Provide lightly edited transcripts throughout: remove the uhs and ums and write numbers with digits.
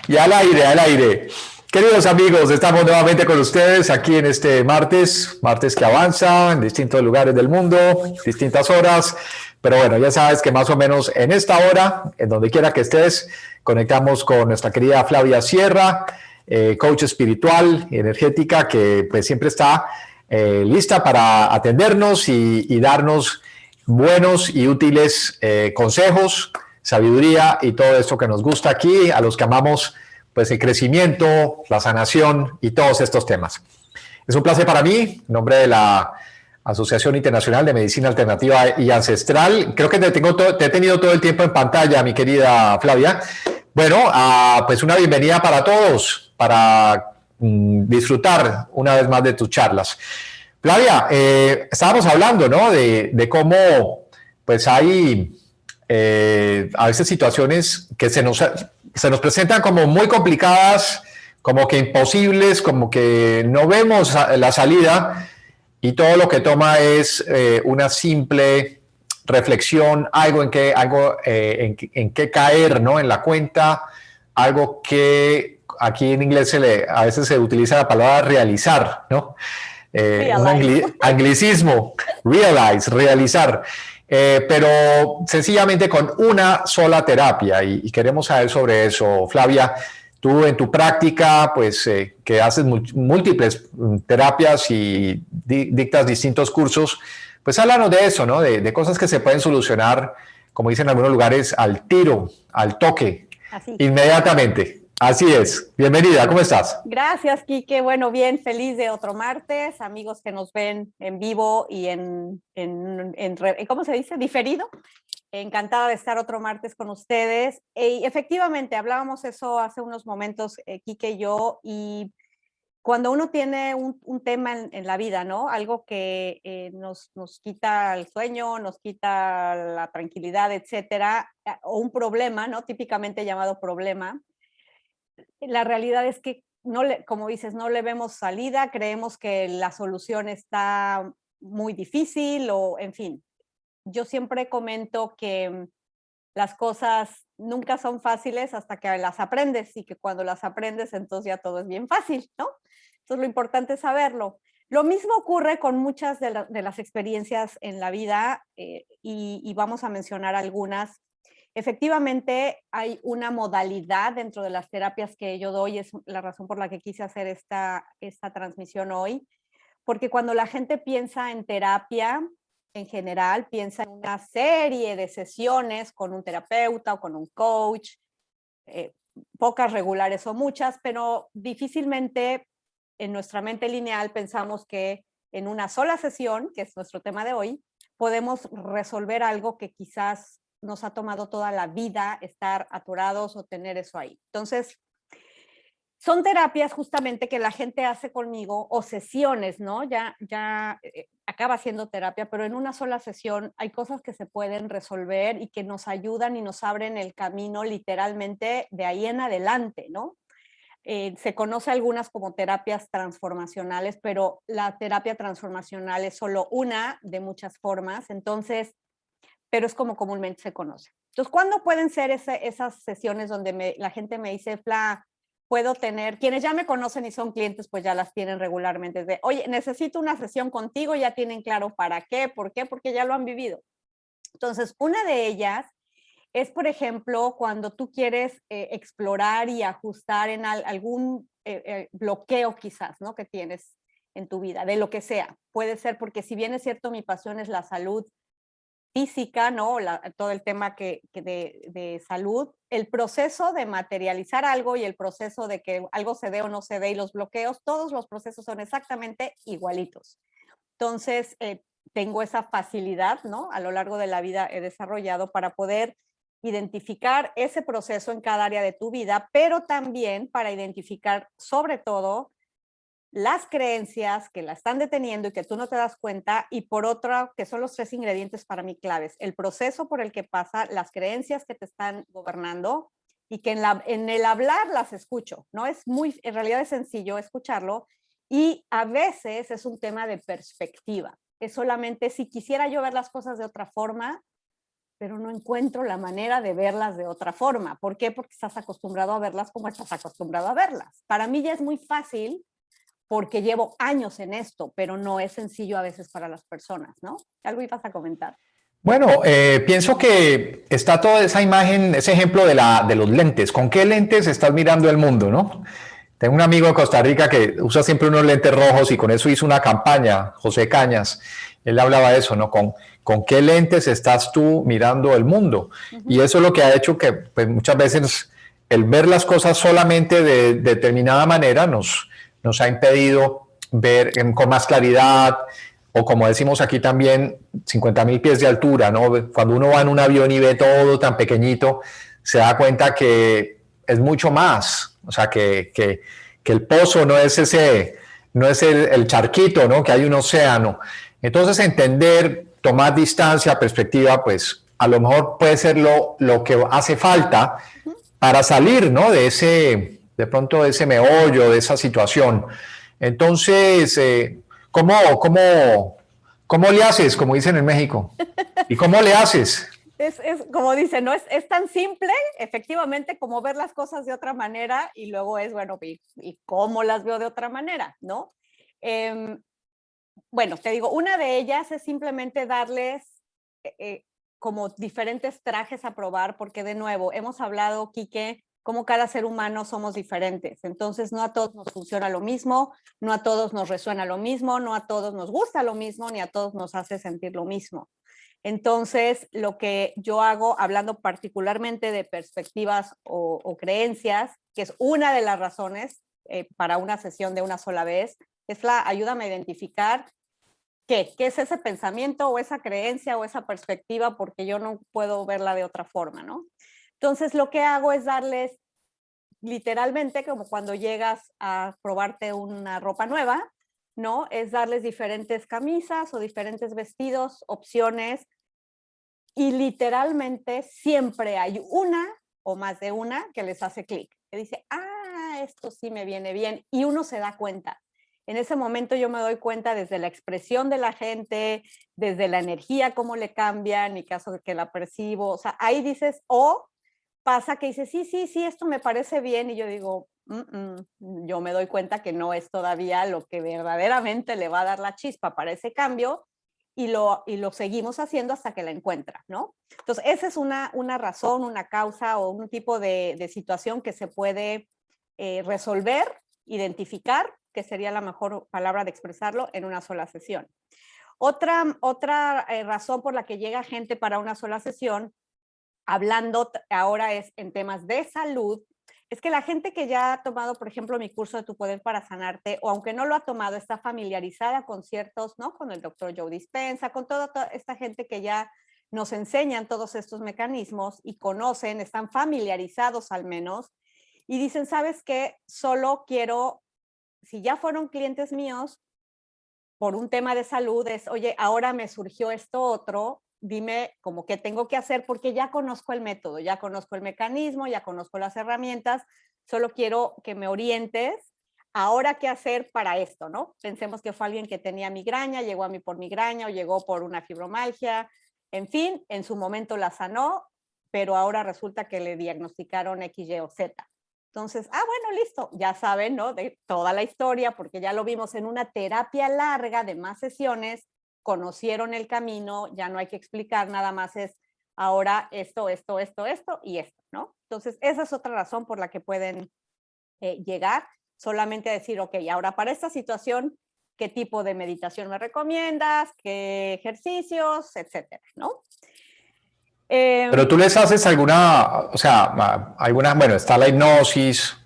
Y al aire, al aire. Queridos amigos, estamos nuevamente con ustedes aquí en este martes, martes que avanza en distintos lugares del mundo, distintas horas, pero bueno, ya sabes que más o menos en esta hora, en donde quiera que estés, conectamos con nuestra querida Flavia Sierra, coach espiritual y energética, que pues siempre está lista para atendernos y darnos buenos y útiles consejos, sabiduría y todo esto que nos gusta aquí, a los que amamos pues el crecimiento, la sanación y todos estos temas. Es un placer para mí, en nombre de la Asociación Internacional de Medicina Alternativa y Ancestral. Creo que te he tenido todo el tiempo en pantalla, mi querida Flavia. Bueno, pues una bienvenida para todos, para disfrutar una vez más de tus charlas. Flavia, estábamos hablando, ¿no? De cómo pues hay a veces situaciones que se nos presentan como muy complicadas, como que imposibles, como que no vemos la salida y todo lo que toma es una simple reflexión, en que caer, ¿no? En la cuenta, algo que aquí en inglés a veces se utiliza la palabra realizar, ¿no? Un Realize. anglicismo, realize, realizar. Pero sencillamente con una sola terapia y queremos saber sobre eso. Flavia, tú en tu práctica, pues que haces múltiples terapias y dictas distintos cursos, pues háblanos de eso, ¿no? De cosas que se pueden solucionar, como dicen en algunos lugares, al tiro, al toque, Así. inmediatamente. Así es. Bienvenida, ¿cómo estás? Gracias, Quique. Bueno, bien, feliz de otro martes. Amigos que nos ven en vivo y ¿cómo se dice? Diferido. Encantada de estar otro martes con ustedes. Y efectivamente, hablábamos eso hace unos momentos, Quique y yo, y cuando uno tiene un tema en la vida, ¿no? Algo que nos quita el sueño, nos quita la tranquilidad, etcétera, o un problema, ¿no? Típicamente llamado problema. La realidad es que, como dices, no le vemos salida, creemos que la solución está muy difícil o, en fin, yo siempre comento que las cosas nunca son fáciles hasta que las aprendes y que cuando las aprendes entonces ya todo es bien fácil, ¿no? Entonces lo importante es saberlo. Lo mismo ocurre con muchas de las experiencias en la vida y vamos a mencionar algunas. Efectivamente, hay una modalidad dentro de las terapias que yo doy, es la razón por la que quise hacer esta transmisión hoy, porque cuando la gente piensa en terapia, en general, piensa en una serie de sesiones con un terapeuta o con un coach, pocas regulares o muchas, pero difícilmente en nuestra mente lineal pensamos que en una sola sesión, que es nuestro tema de hoy, podemos resolver algo que quizás nos ha tomado toda la vida estar atorados o tener eso ahí. Entonces, son terapias justamente que la gente hace conmigo o sesiones, ¿no? Ya acaba siendo terapia, pero en una sola sesión hay cosas que se pueden resolver y que nos ayudan y nos abren el camino literalmente de ahí en adelante, ¿no? Se conoce algunas como terapias transformacionales, pero la terapia transformacional es solo una de muchas formas, entonces, pero es como comúnmente se conoce. Entonces, ¿cuándo pueden ser esas sesiones donde la gente me dice, Fla, puedo tener, quienes ya me conocen y son clientes, pues ya las tienen regularmente, de, oye, necesito una sesión contigo, ya tienen claro para qué, por qué, porque ya lo han vivido. Entonces, una de ellas es, por ejemplo, cuando tú quieres explorar y ajustar en algún bloqueo quizás, ¿no? Que tienes en tu vida, de lo que sea. Puede ser porque si bien es cierto, mi pasión es la salud física, ¿no? Todo el tema de salud, el proceso de materializar algo y el proceso de que algo se dé o no se dé y los bloqueos, todos los procesos son exactamente igualitos. Entonces, tengo esa facilidad, ¿no? A lo largo de la vida he desarrollado para poder identificar ese proceso en cada área de tu vida, pero también para identificar sobre todo las creencias que la están deteniendo y que tú no te das cuenta, y por otra, que son los tres ingredientes para mí claves: el proceso por el que pasa, las creencias que te están gobernando y que en el hablar las escucho, ¿no? En realidad es sencillo escucharlo y a veces es un tema de perspectiva. Es solamente si quisiera yo ver las cosas de otra forma, pero no encuentro la manera de verlas de otra forma. ¿Por qué? Porque estás acostumbrado a verlas como estás acostumbrado a verlas. Para mí ya es muy fácil porque llevo años en esto, pero no es sencillo a veces para las personas, ¿no? ¿Algo ibas a comentar? Bueno, pienso que está toda esa imagen, ese ejemplo de los lentes. ¿Con qué lentes estás mirando el mundo, no? Tengo un amigo de Costa Rica que usa siempre unos lentes rojos y con eso hizo una campaña, José Cañas. Él hablaba de eso, ¿no? ¿Con qué lentes estás tú mirando el mundo? Y eso es lo que ha hecho que pues, muchas veces el ver las cosas solamente de determinada manera nos ha impedido ver con más claridad, o como decimos aquí también, 50.000 pies de altura, ¿no? Cuando uno va en un avión y ve todo tan pequeñito, se da cuenta que es mucho más, o sea, que el pozo no es no es el charquito, ¿no? Que hay un océano. Entonces, entender, tomar distancia, perspectiva, pues a lo mejor puede ser lo que hace falta para salir, ¿no? De pronto de ese meollo, de esa situación. Entonces, ¿cómo, cómo le haces, como dicen en México? ¿Y cómo le haces? Es como dice, ¿no? Es tan simple, efectivamente, como ver las cosas de otra manera y luego es, bueno, ¿y cómo las veo de otra manera, no? Bueno, te digo, una de ellas es simplemente darles como diferentes trajes a probar, porque de nuevo, hemos hablado, Quique, como cada ser humano somos diferentes. Entonces, no a todos nos funciona lo mismo, no a todos nos resuena lo mismo, no a todos nos gusta lo mismo, ni a todos nos hace sentir lo mismo. Entonces, lo que yo hago, hablando particularmente de perspectivas o creencias, que es una de las razones para una sesión de una sola vez, es la ayúdame a identificar qué es ese pensamiento o esa creencia o esa perspectiva, porque yo no puedo verla de otra forma, ¿no? Entonces, lo que hago es darles literalmente, como cuando llegas a probarte una ropa nueva, ¿no? Es darles diferentes camisas o diferentes vestidos, opciones, y literalmente siempre hay una o más de una que les hace clic, que dice, esto sí me viene bien, y uno se da cuenta. En ese momento yo me doy cuenta desde la expresión de la gente, desde la energía, cómo le cambia, en mi caso de que la percibo, o sea, ahí dices, pasa que dices, sí, esto me parece bien, y yo digo, yo me doy cuenta que no es todavía lo que verdaderamente le va a dar la chispa para ese cambio, y lo seguimos haciendo hasta que la encuentra, ¿no? Entonces, esa es una razón, una causa o un tipo de situación que se puede resolver, identificar, que sería la mejor palabra de expresarlo, en una sola sesión. Otra razón por la que llega gente para una sola sesión, hablando ahora es en temas de salud, es que la gente que ya ha tomado, por ejemplo, mi curso de Tu Poder para Sanarte, o aunque no lo ha tomado, está familiarizada con ciertos, ¿no? Con el doctor Joe Dispenza, con toda esta gente que ya nos enseñan todos estos mecanismos y conocen, están familiarizados al menos, y dicen, ¿sabes qué? Solo quiero, si ya fueron clientes míos, por un tema de salud, es, oye, ahora me surgió esto otro, dime como qué tengo que hacer, porque ya conozco el método, ya conozco el mecanismo, ya conozco las herramientas, solo quiero que me orientes ahora qué hacer para esto, ¿no? Pensemos que fue alguien que tenía migraña, llegó a mí por migraña o llegó por una fibromialgia, en fin, en su momento la sanó, pero ahora resulta que le diagnosticaron X, Y o Z. Entonces, bueno, listo, ya saben, ¿no? De toda la historia, porque ya lo vimos en una terapia larga de más sesiones, conocieron el camino, ya no hay que explicar, nada más es ahora esto y esto, ¿no? Entonces, esa es otra razón por la que pueden llegar solamente a decir, ok, ahora para esta situación, ¿qué tipo de meditación me recomiendas? ¿Qué ejercicios? Etcétera, ¿no? Pero tú les haces alguna, o sea, alguna, bueno, está la hipnosis,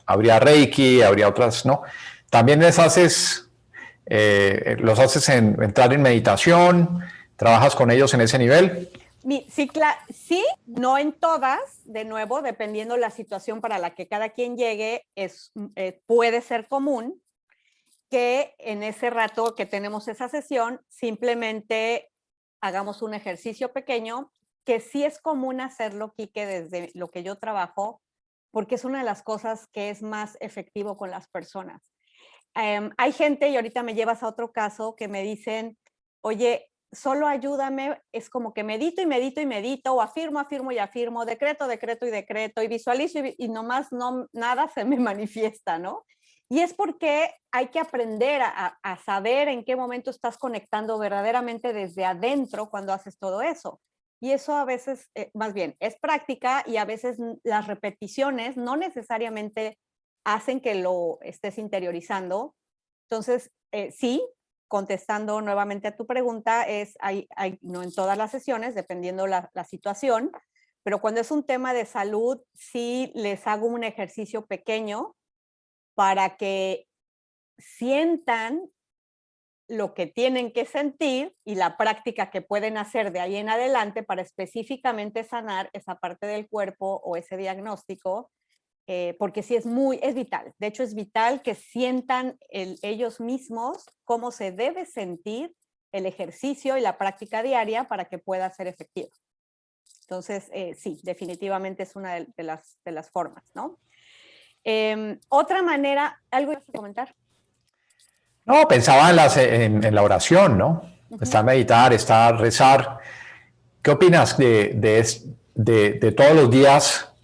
habría Reiki, habría otras, ¿no? También les haces, los haces entrar en meditación, trabajas con ellos en ese nivel. Sí, no en todas, de nuevo, dependiendo la situación para la que cada quien llegue, puede ser común que en ese rato que tenemos esa sesión, simplemente hagamos un ejercicio pequeño, que sí es común hacerlo, Quique, desde lo que yo trabajo, porque es una de las cosas que es más efectivo con las personas. Hay gente, y ahorita me llevas a otro caso, que me dicen, oye, solo ayúdame, es como que medito y medito y medito, o afirmo, afirmo y afirmo, decreto, decreto y decreto, y visualizo y nomás no, nada se me manifiesta, ¿no? Y es porque hay que aprender a saber en qué momento estás conectando verdaderamente desde adentro cuando haces todo eso. Y eso a veces, más bien, es práctica y a veces las repeticiones no necesariamente hacen que lo estés interiorizando. Entonces, sí, contestando nuevamente a tu pregunta, no en todas las sesiones, dependiendo la situación, pero cuando es un tema de salud, sí les hago un ejercicio pequeño para que sientan lo que tienen que sentir y la práctica que pueden hacer de ahí en adelante para específicamente sanar esa parte del cuerpo o ese diagnóstico, porque sí es vital. De hecho, es vital que sientan ellos mismos cómo se debe sentir el ejercicio y la práctica diaria para que pueda ser efectivo. Entonces, sí, definitivamente es una de las formas, ¿no? Otra manera, ¿algo ibas a comentar? No, pensaba en la oración, ¿no? Está meditar, está rezar. ¿Qué opinas de todos los días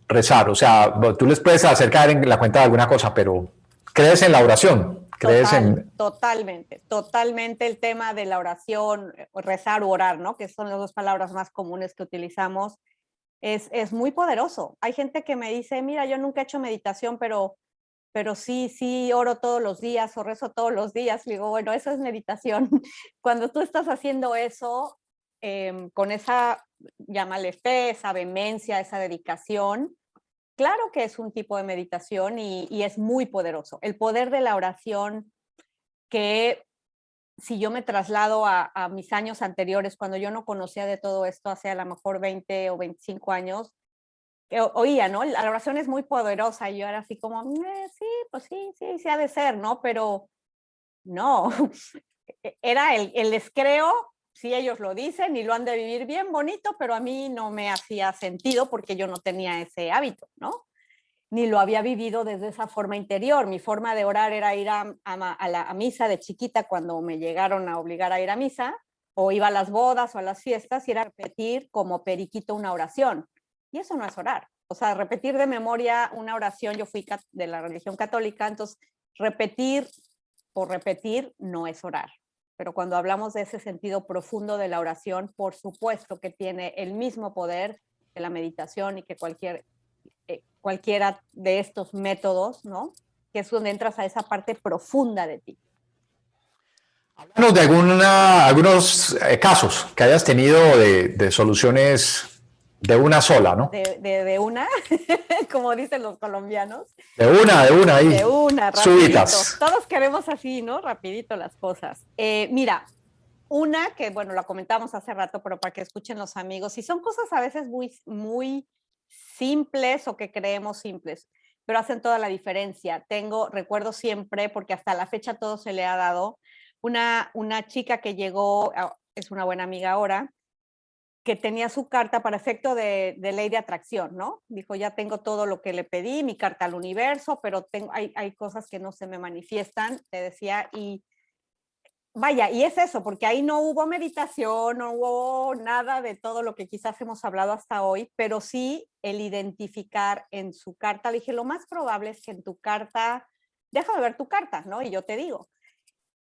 rezar? O sea, tú les puedes acercar en la cuenta de alguna cosa, pero ¿crees en la oración? ¿Crees en...? Totalmente, totalmente el tema de la oración, rezar u orar, ¿no? Que son las dos palabras más comunes que utilizamos. Es muy poderoso. Hay gente que me dice, mira, yo nunca he hecho meditación, pero sí oro todos los días o rezo todos los días. Le digo, bueno, eso es meditación. Cuando tú estás haciendo eso, con esa, llámale fe, esa vehemencia, esa dedicación, claro que es un tipo de meditación y es muy poderoso. El poder de la oración que si yo me traslado a mis años anteriores, cuando yo no conocía de todo esto, hace a lo mejor 20 o 25 años, oía, ¿no? La oración es muy poderosa y yo era así como, sí, pues sí ha de ser, ¿no? Pero no, era el les creo, sí ellos lo dicen y lo han de vivir bien bonito, pero a mí no me hacía sentido porque yo no tenía ese hábito, ¿no? Ni lo había vivido desde esa forma interior. Mi forma de orar era ir a misa de chiquita cuando me llegaron a obligar a ir a misa, o iba a las bodas o a las fiestas y era repetir como periquito una oración. Y eso no es orar. O sea, repetir de memoria una oración, yo fui de la religión católica, entonces repetir por repetir no es orar. Pero cuando hablamos de ese sentido profundo de la oración, por supuesto que tiene el mismo poder que la meditación y que cualquiera de estos métodos, ¿no? Que es donde entras a esa parte profunda de ti. Háblanos de algunos casos que hayas tenido de soluciones de una sola, ¿no? De una, como dicen los colombianos. De una, ahí. De una, rapidito. Súbitas. Todos queremos así, ¿no? Rapidito las cosas. Mira, una que, bueno, la comentamos hace rato, pero para que escuchen los amigos, y son cosas a veces muy simples o que creemos simples, pero hacen toda la diferencia. Recuerdo siempre, porque hasta la fecha todo se le ha dado, una chica que llegó, es una buena amiga ahora, que tenía su carta para efecto de ley de atracción, ¿no? Dijo, ya tengo todo lo que le pedí, mi carta al universo, pero hay cosas que no se me manifiestan, te decía, y vaya, y es eso, porque ahí no hubo meditación, no hubo nada de todo lo que quizás hemos hablado hasta hoy, pero sí el identificar en su carta. Le dije, lo más probable es que en tu carta, déjame ver tu carta, ¿no? Y yo te digo.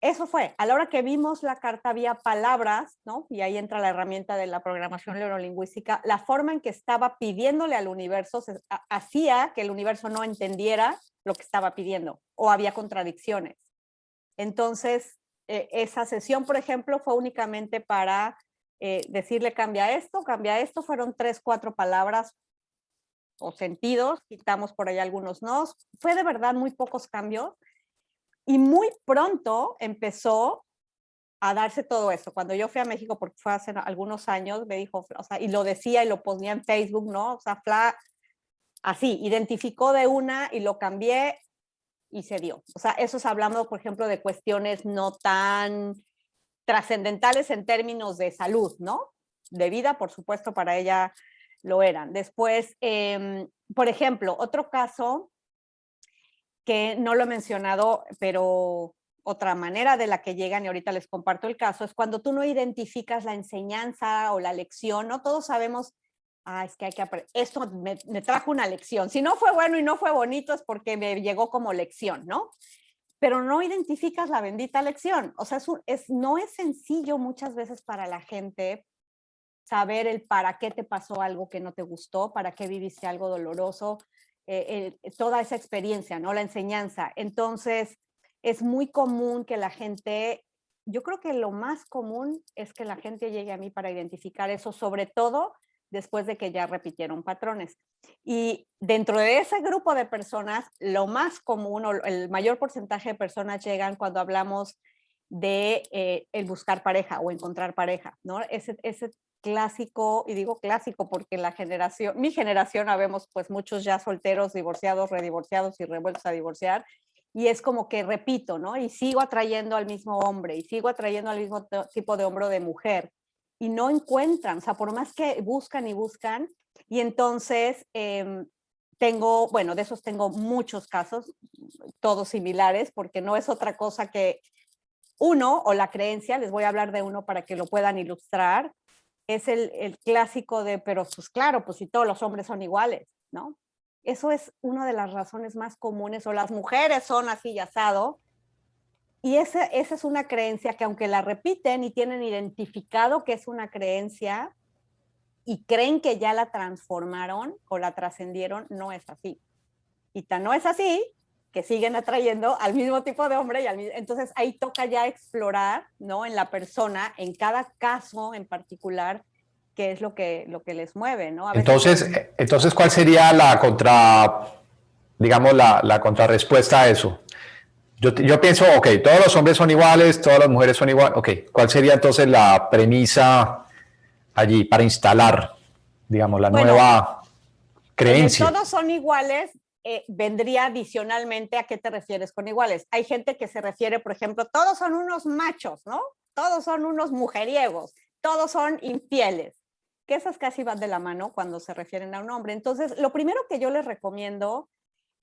Eso fue, a la hora que vimos la carta había palabras, ¿no? Y ahí entra la herramienta de la programación neurolingüística, la forma en que estaba pidiéndole al universo hacía que el universo no entendiera lo que estaba pidiendo o había contradicciones. Entonces, esa sesión, por ejemplo, fue únicamente para decirle cambia esto, fueron 3, 4 palabras o sentidos, quitamos por ahí algunos nos, fue de verdad muy pocos cambios y muy pronto empezó a darse todo eso. Cuando yo fui a México, porque fue hace algunos años, me dijo, o sea, y lo decía y lo ponía en Facebook, ¿no? O sea, así, identificó de una y lo cambié y se dio. O sea, eso es hablando, por ejemplo, de cuestiones no tan trascendentales en términos de salud, ¿no? De vida, por supuesto, para ella lo eran. Después, por ejemplo, otro caso que no lo he mencionado, pero otra manera de la que llegan, y ahorita les comparto el caso, es cuando tú no identificas la enseñanza o la lección, ¿no? Todos sabemos, es que hay que aprender, esto me trajo una lección. Si no fue bueno y no fue bonito es porque me llegó como lección, ¿no? Pero no identificas la bendita lección. O sea, no es sencillo muchas veces para la gente saber el para qué te pasó algo que no te gustó, para qué viviste algo doloroso, toda esa experiencia, ¿no? La enseñanza. Entonces, es muy común que la gente, yo creo que lo más común es que la gente llegue a mí para identificar eso, sobre todo después de que ya repitieron patrones. Y dentro de ese grupo de personas, lo más común o el mayor porcentaje de personas llegan cuando hablamos de el buscar pareja o encontrar pareja, ¿no? Ese clásico, y digo clásico porque mi generación, habemos pues muchos ya solteros, divorciados, redivorciados y revueltos a divorciar, y es como que repito, ¿no? Y sigo atrayendo al mismo hombre, y sigo atrayendo al mismo tipo de hombre o de mujer, y no encuentran, o sea, por más que buscan y buscan, y entonces bueno, de esos tengo muchos casos, todos similares, porque no es otra cosa que uno, o la creencia, les voy a hablar de uno para que lo puedan ilustrar, es el clásico de, pero pues claro, pues si todos los hombres son iguales, ¿no? Eso es una de las razones más comunes, o las mujeres son así y asado, y esa es una creencia que aunque la repiten y tienen identificado que es una creencia y creen que ya la transformaron o la trascendieron, no es así. Y tan no es así que siguen atrayendo al mismo tipo de hombre. Entonces ahí toca ya explorar, ¿no? En la persona, en cada caso en particular, qué es lo que les mueve, ¿no? A veces Entonces, ¿cuál sería digamos, la contrarrespuesta a eso? Yo pienso, ok, todos los hombres son iguales, todas las mujeres son iguales, ok, ¿cuál sería entonces la premisa allí para instalar, digamos, la bueno, nueva en el creencia? todos son iguales, vendría adicionalmente a qué te refieres con iguales. Hay gente que se refiere, por ejemplo, todos son unos machos, ¿no? Todos son unos mujeriegos, todos son infieles, que esas casi van de la mano cuando se refieren a un hombre. Entonces, lo primero que yo les recomiendo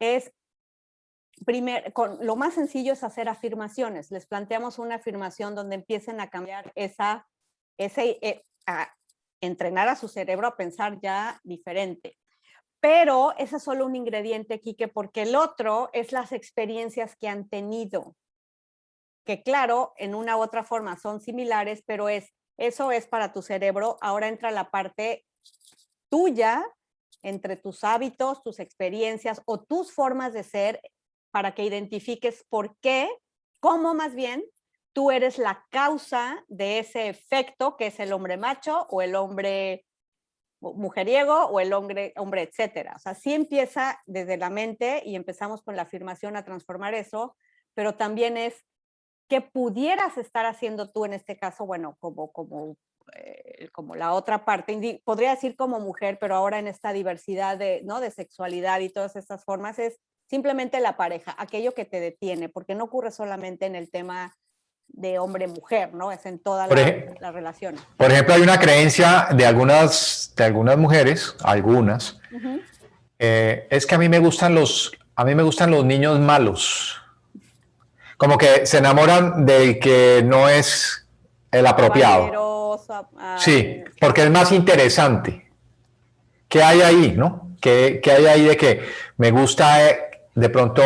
es, lo más sencillo es hacer afirmaciones. Les planteamos una afirmación donde empiecen a cambiar a entrenar a su cerebro a pensar ya diferente. Pero ese es solo un ingrediente, Quique, porque el otro es las experiencias que han tenido, que claro, en una u otra forma son similares, pero eso es para tu cerebro. Ahora entra la parte tuya, entre tus hábitos, tus experiencias o tus formas de ser, para que identifiques por qué, cómo más bien, tú eres la causa de ese efecto que es el hombre macho o el hombre mujeriego o el hombre, etcétera. O sea, sí empieza desde la mente y empezamos con la afirmación a transformar eso, pero también es qué pudieras estar haciendo tú en este caso, bueno, como la otra parte, podría decir como mujer, pero ahora en esta diversidad ¿no? de sexualidad y todas estas formas, es simplemente la pareja, aquello que te detiene, porque no ocurre solamente en el tema de hombre-mujer, ¿no? Es en todas las relaciones. Por ejemplo, hay una creencia de algunas mujeres, algunas, es que a mí me gustan los niños malos. Como que se enamoran del que no es el apropiado. Sí, porque es más interesante. ¿Qué hay ahí, no? ¿Qué hay ahí de que me gusta, de pronto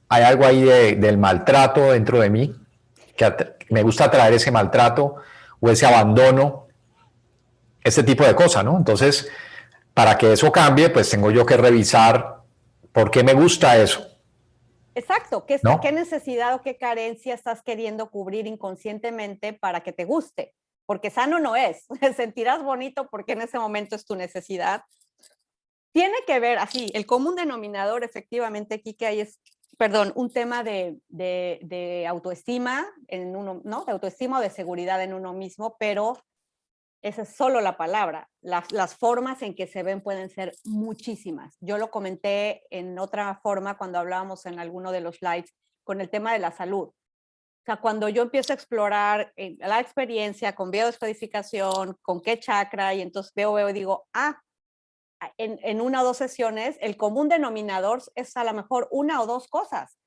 hay algo ahí del maltrato dentro de mí? Que me gusta traer ese maltrato o ese abandono, ese tipo de cosas, ¿no? Entonces, para que eso cambie, pues tengo yo que revisar por qué me gusta eso. Exacto, ¿no? ¿qué necesidad o qué carencia estás queriendo cubrir inconscientemente para que te guste? Porque sano no es, sentirás bonito porque en ese momento es tu necesidad. Tiene que ver, así, el común denominador efectivamente aquí que hay es, perdón, un tema de autoestima en uno, ¿no? De autoestima o de seguridad en uno mismo, pero esa es solo la palabra. Las formas en que se ven pueden ser muchísimas. Yo lo comenté en otra forma cuando hablábamos en alguno de los slides con el tema de la salud. O sea, cuando yo empiezo a explorar la experiencia con biodescodificación, con qué chakra, y entonces veo y digo, en una o dos sesiones, el común denominador es a lo mejor una o dos cosas.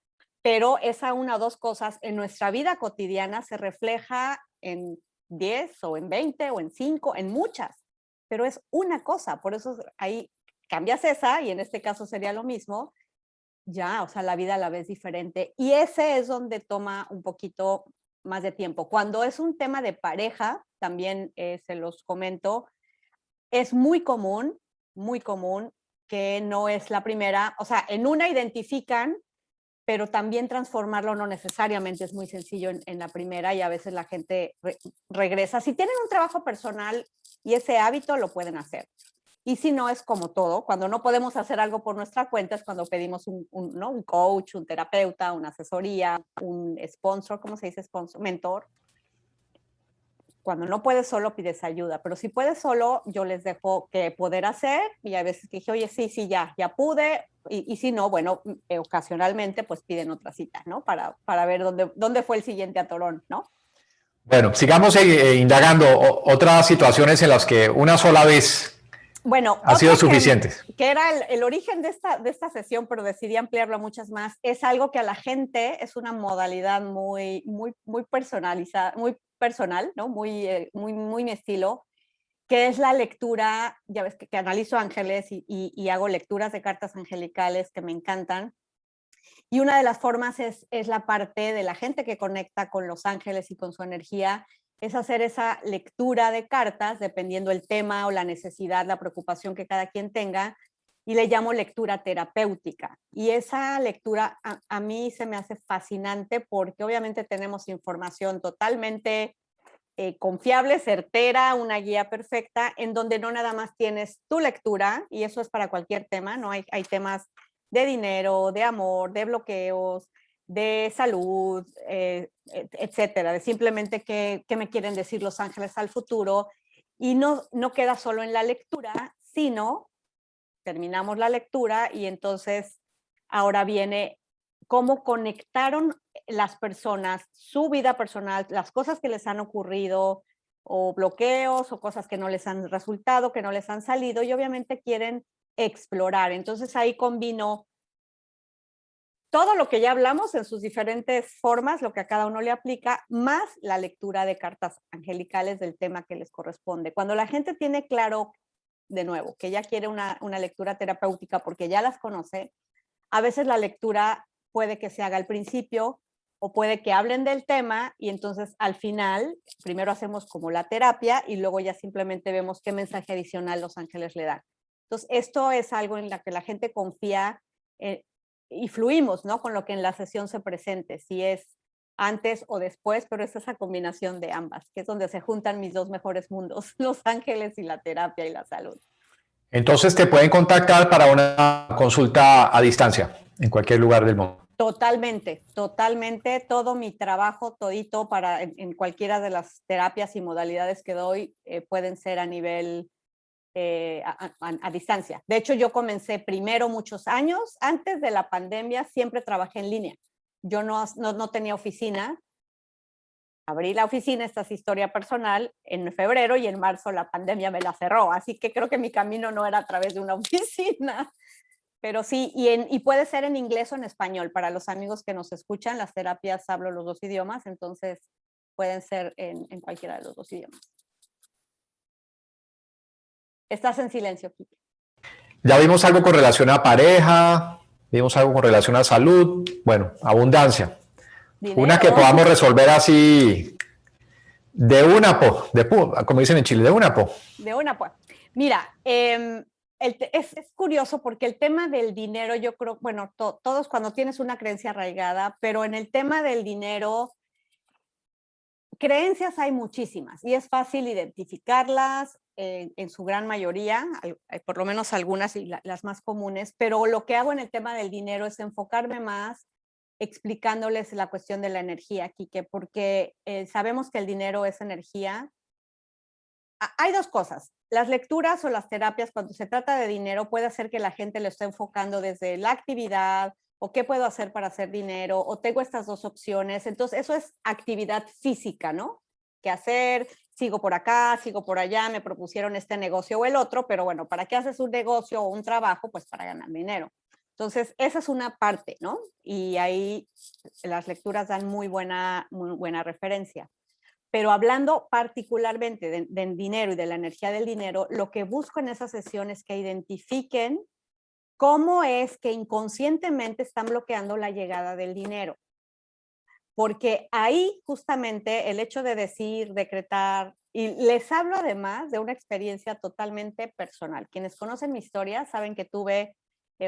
pero esa una o dos cosas en nuestra vida cotidiana se refleja en 10 o en 20 o en 5, en muchas, pero es una cosa, por eso ahí cambias esa y en este caso sería lo mismo, ya, o sea, la vida la ves diferente y ese es donde toma un poquito más de tiempo. Cuando es un tema de pareja, también se los comento, es muy común que no es la primera, o sea, en una identifican, pero también transformarlo no necesariamente es muy sencillo en la primera y a veces la gente regresa. Si tienen un trabajo personal y ese hábito, lo pueden hacer. Y si no, es como todo, cuando no podemos hacer algo por nuestra cuenta es cuando pedimos ¿no? un coach, un terapeuta, una asesoría, un sponsor, ¿cómo se dice sponsor? Mentor. Cuando no puedes solo, pides ayuda, pero si puedes solo, yo les dejo que poder hacer y a veces que dije, oye, sí, ya pude, y si no, bueno, ocasionalmente pues piden otra cita, ¿no? Para ver dónde fue el siguiente atorón, ¿no? Bueno, sigamos indagando otras situaciones en las que una sola vez Bueno, ha sido suficiente. que era el origen de esta sesión, pero decidí ampliarlo a muchas más, es algo que a la gente es una modalidad muy personalizada, muy personal, ¿no? Muy mi estilo, que es la lectura, ya ves que analizo ángeles y hago lecturas de cartas angelicales que me encantan. Y una de las formas es la parte de la gente que conecta con los ángeles y con su energía, es hacer esa lectura de cartas, dependiendo el tema o la necesidad, la preocupación que cada quien tenga, y le llamo lectura terapéutica. Y esa lectura a mí se me hace fascinante porque obviamente tenemos información totalmente confiable, certera, una guía perfecta, en donde no nada más tienes tu lectura, y eso es para cualquier tema, ¿no? Hay temas de dinero, de amor, de bloqueos, de salud, etcétera, de simplemente qué me quieren decir los ángeles al futuro, y no queda solo en la lectura, sino terminamos la lectura y entonces ahora viene cómo conectaron las personas, su vida personal, las cosas que les han ocurrido, o bloqueos, o cosas que no les han resultado, que no les han salido, y obviamente quieren explorar. Entonces ahí combino todo lo que ya hablamos en sus diferentes formas, lo que a cada uno le aplica, más la lectura de cartas angelicales del tema que les corresponde. Cuando la gente tiene claro, de nuevo, que ya quiere una lectura terapéutica porque ya las conoce, a veces la lectura puede que se haga al principio o puede que hablen del tema y entonces al final primero hacemos como la terapia y luego ya simplemente vemos qué mensaje adicional los ángeles le dan. Entonces esto es algo en la que la gente confía y fluimos, ¿no? Con lo que en la sesión se presente, si es antes o después, pero es esa combinación de ambas, que es donde se juntan mis dos mejores mundos, los ángeles y la terapia y la salud. Entonces te pueden contactar para una consulta a distancia en cualquier lugar del mundo. Totalmente, todo mi trabajo, todito en cualquiera de las terapias y modalidades que doy pueden ser a nivel a distancia. De hecho, yo comencé primero muchos años, antes de la pandemia, siempre trabajé en línea. Yo no tenía oficina. Abrí la oficina, esta es historia personal, en febrero y en marzo la pandemia me la cerró. Así que creo que mi camino no era a través de una oficina. Pero sí, y puede ser en inglés o en español. Para los amigos que nos escuchan, las terapias hablo los dos idiomas, entonces pueden ser en cualquiera de los dos idiomas. Estás en silencio, Kike. Ya vimos algo con relación a pareja, vimos algo con relación a salud, bueno, abundancia. Dinero. Una que podamos resolver así de una como dicen en Chile, de una po. De una pues. Mira, es curioso porque el tema del dinero, yo creo, bueno, todos cuando tienes una creencia arraigada, pero en el tema del dinero, creencias hay muchísimas y es fácil identificarlas en su gran mayoría, por lo menos algunas y las más comunes, pero lo que hago en el tema del dinero es enfocarme más explicándoles la cuestión de la energía, Kike, porque sabemos que el dinero es energía. Hay dos cosas. Las lecturas o las terapias, cuando se trata de dinero, puede hacer que la gente lo esté enfocando desde la actividad o qué puedo hacer para hacer dinero o tengo estas dos opciones. Entonces, eso es actividad física, ¿no? ¿Qué hacer? Sigo por acá, sigo por allá, me propusieron este negocio o el otro, pero bueno, ¿para qué haces un negocio o un trabajo? Pues para ganar dinero. Entonces, esa es una parte, ¿no? Y ahí las lecturas dan muy buena referencia. Pero hablando particularmente de dinero y de la energía del dinero, lo que busco en esas sesiones es que identifiquen cómo es que inconscientemente están bloqueando la llegada del dinero. Porque ahí justamente el hecho de decir, decretar, y les hablo además de una experiencia totalmente personal. Quienes conocen mi historia saben que tuve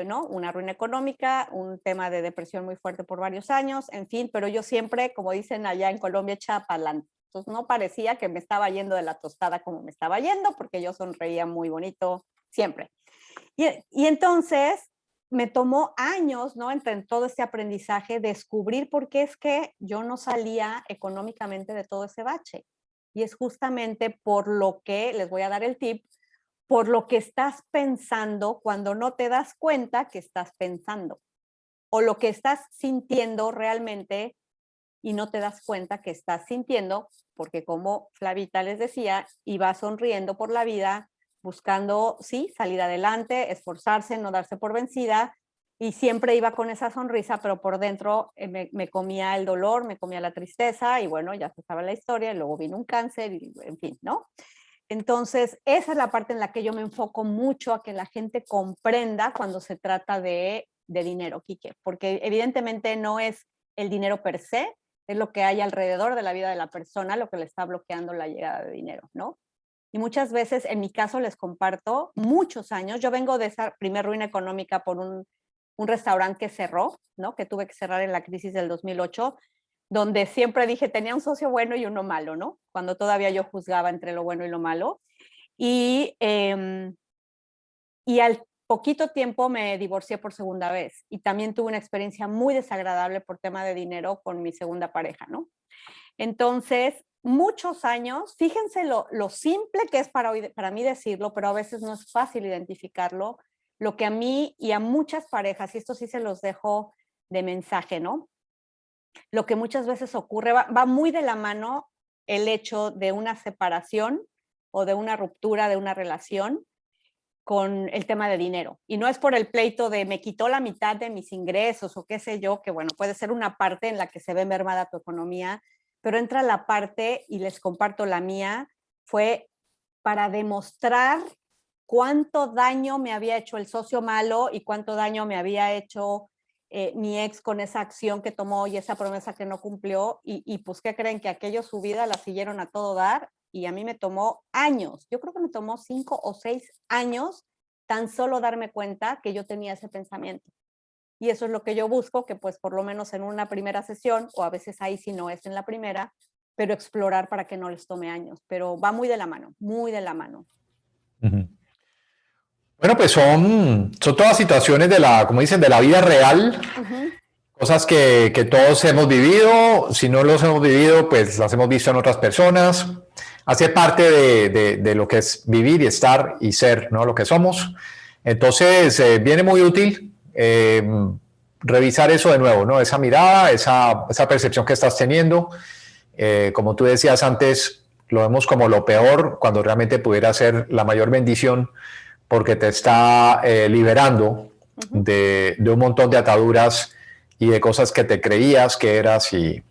¿no? una ruina económica, un tema de depresión muy fuerte por varios años, en fin, pero yo siempre, como dicen allá en Colombia, echaba para adelante. Entonces no parecía que me estaba yendo de la tostada como me estaba yendo, porque yo sonreía muy bonito siempre. Y entonces me tomó años, ¿no? En todo este aprendizaje, descubrir por qué es que yo no salía económicamente de todo ese bache. Y es justamente por lo que, les voy a dar el tip, por lo que estás pensando cuando no te das cuenta que estás pensando. O lo que estás sintiendo realmente y no te das cuenta que estás sintiendo, porque como Flavita les decía, iba sonriendo por la vida, buscando, sí, salir adelante, esforzarse, no darse por vencida, y siempre iba con esa sonrisa, pero por dentro me comía el dolor, me comía la tristeza, y bueno, ya se sabe la historia, y luego vino un cáncer, y en fin, ¿no? Entonces, esa es la parte en la que yo me enfoco mucho a que la gente comprenda cuando se trata de dinero, Quique, porque evidentemente no es el dinero per se, es lo que hay alrededor de la vida de la persona lo que le está bloqueando la llegada de dinero, ¿no? Y muchas veces, en mi caso, les comparto, muchos años, yo vengo de esa primer ruina económica por un restaurante que cerró, ¿no? Que tuve que cerrar en la crisis del 2008, donde siempre dije, tenía un socio bueno y uno malo, ¿no? Cuando todavía yo juzgaba entre lo bueno y lo malo. Y al poquito tiempo me divorcié por segunda vez y también tuve una experiencia muy desagradable por tema de dinero con mi segunda pareja, ¿no? Entonces, muchos años, fíjense lo simple que es para mí decirlo, pero a veces no es fácil identificarlo, lo que a mí y a muchas parejas, y esto sí se los dejo de mensaje, ¿no? Lo que muchas veces ocurre, va muy de la mano el hecho de una separación o de una ruptura de una relación con el tema de dinero. Y no es por el pleito de me quitó la mitad de mis ingresos o qué sé yo, que bueno, puede ser una parte en la que se ve mermada tu economía, pero entra la parte, y les comparto la mía, fue para demostrar cuánto daño me había hecho el socio malo y cuánto daño me había hecho mi ex con esa acción que tomó y esa promesa que no cumplió. Y pues, ¿qué creen? Que aquello su vida la siguieron a todo dar y a mí me tomó años. Yo creo que me tomó 5 o 6 años tan solo darme cuenta que yo tenía ese pensamiento. Y eso es lo que yo busco, que pues por lo menos en una primera sesión, o a veces ahí si no es en la primera, pero explorar para que no les tome años. Pero va muy de la mano, muy de la mano. Uh-huh. Bueno, pues son todas situaciones de la, como dicen, de la vida real, cosas que todos hemos vivido. Si no los hemos vivido, pues las hemos visto en otras personas. Hace parte de lo que es vivir y estar y ser, ¿no? Lo que somos. Entonces, viene muy útil revisar eso de nuevo, ¿no? Esa mirada, esa percepción que estás teniendo. Como tú decías antes, lo vemos como lo peor cuando realmente pudiera ser la mayor bendición, porque te está liberando de un montón de ataduras y de cosas que te creías que eras y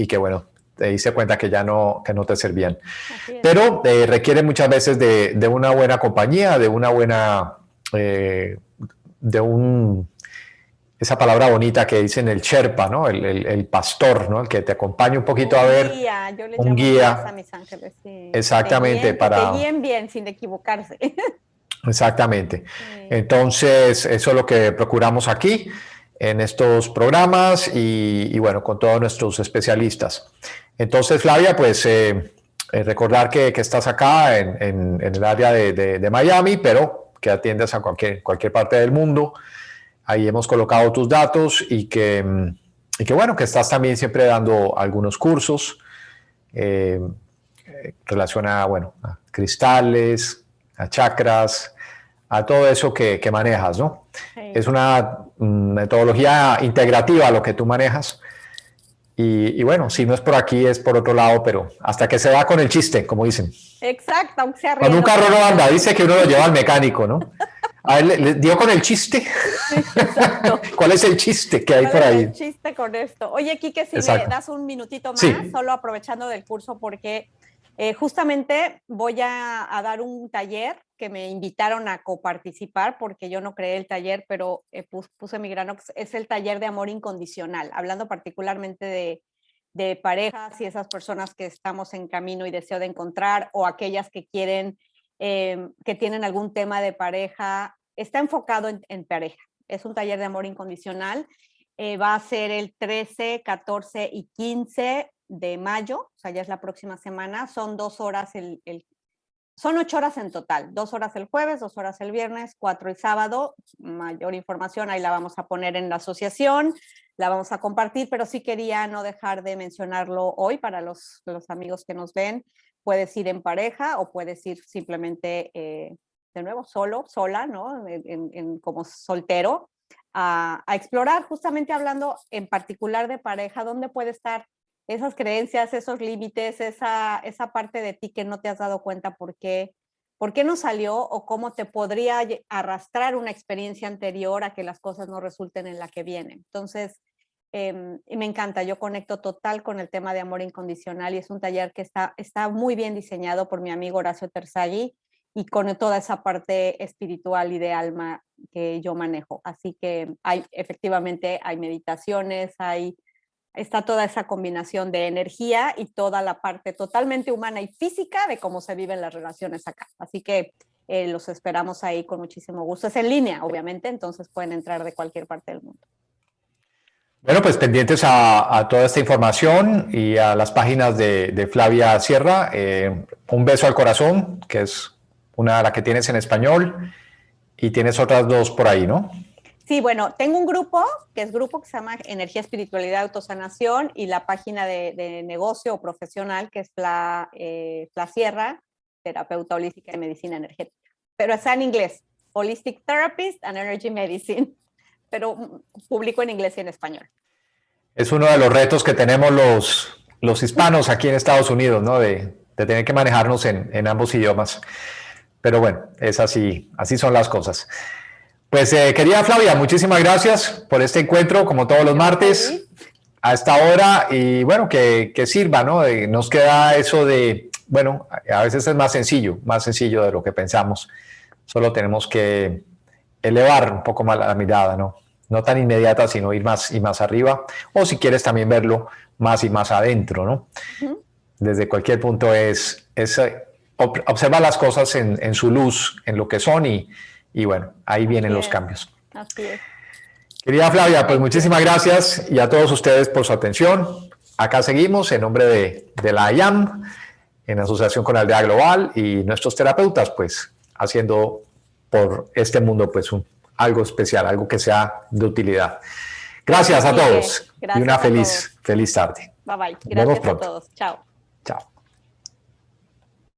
que, bueno, te diste cuenta que ya no te servían. Pero requiere muchas veces de una buena compañía, de una buena, esa palabra bonita que dicen el Sherpa, ¿no? El pastor, ¿no? El que te acompaña un poquito a ver. Guía. Yo le un llamo guía. A mis ángeles. Sí. Exactamente. Que te guíen bien sin equivocarse. Exactamente. Sí. Entonces, eso es lo que procuramos aquí en estos programas y bueno, con todos nuestros especialistas. Entonces, Flavia, pues recordar que estás acá en el área de Miami, pero que atiendes a cualquier parte del mundo. Ahí hemos colocado tus datos y que bueno, que estás también siempre dando algunos cursos relacionados, bueno, a cristales, a chakras, a todo eso que manejas, ¿no? Sí. Es una metodología integrativa lo que tú manejas. Y bueno, si no es por aquí, es por otro lado, pero hasta que se da con el chiste, como dicen. Exacto, aunque sea cuando un carro no anda, dice que uno lo lleva al mecánico, ¿no? A ver, ¿le dio con el chiste? Sí, exacto. ¿Cuál es el chiste que hay por ¿Cuál es ahí? el chiste con esto? Oye, Quique, si me Exacto. das un minutito más, Sí. solo aprovechando del curso, porque justamente voy a dar un taller que me invitaron a coparticipar, porque yo no creé el taller, pero puse mi grano, es el taller de amor incondicional, hablando particularmente de parejas y esas personas que estamos en camino y deseo de encontrar, o aquellas que quieren, que tienen algún tema de pareja. Está enfocado en pareja. Es un taller de amor incondicional. Va a ser el 13, 14 y 15 de mayo, o sea, ya es la próxima semana. Son 2 horas, son 8 horas en total, 2 horas el jueves, 2 horas el viernes, 4 el sábado. Mayor información ahí la vamos a poner en la asociación, la vamos a compartir, pero sí quería no dejar de mencionarlo hoy para los amigos que nos ven. Puedes ir en pareja o puedes ir simplemente, de nuevo, solo, sola, ¿no? Como soltero, a explorar, justamente hablando en particular de pareja, dónde puede estar esas creencias, esos límites, esa parte de ti que no te has dado cuenta por qué no salió, o cómo te podría arrastrar una experiencia anterior a que las cosas no resulten en la que vienen. Entonces, me encanta, yo conecto total con el tema de amor incondicional, y es un taller que está muy bien diseñado por mi amigo Horacio Terzaghi, y con toda esa parte espiritual y de alma que yo manejo. Así que efectivamente hay meditaciones, está toda esa combinación de energía y toda la parte totalmente humana y física de cómo se viven las relaciones acá. Así que los esperamos ahí con muchísimo gusto. Es en línea, obviamente, entonces pueden entrar de cualquier parte del mundo. Bueno, pues pendientes a toda esta información y a las páginas de Flavia Sierra. Un beso al corazón, que es una de las que tienes en español, y tienes otras 2 por ahí, ¿no? Sí, bueno, tengo un grupo que se llama Energía, Espiritualidad, Autosanación, y la página de negocio o profesional, que es Fla Sierra, terapeuta holística y medicina energética. Pero está en inglés, Holistic Therapist and Energy Medicine, pero publico en inglés y en español. Es uno de los retos que tenemos los hispanos aquí en Estados Unidos, ¿no? De tener que manejarnos en ambos idiomas. Pero bueno, es así son las cosas. Pues querida Flavia, muchísimas gracias por este encuentro, como todos los martes, a esta hora, y bueno, que sirva, ¿no? Nos queda eso de, bueno, a veces es más sencillo de lo que pensamos. Solo tenemos que elevar un poco más la mirada, ¿no? No tan inmediata, sino ir más y más arriba, o si quieres también verlo más y más adentro, ¿no? Desde cualquier punto es observar las cosas en su luz, en lo que son, y bueno, ahí vienen los cambios. Así es. Querida Flavia, pues muchísimas gracias, y a todos ustedes por su atención. Acá seguimos en nombre de la IAM, en asociación con Aldea Global, y nuestros terapeutas, pues haciendo por este mundo pues algo especial, algo que sea de utilidad. Gracias a todos, y una feliz tarde. Bye bye. Gracias a todos. Chao. Chao.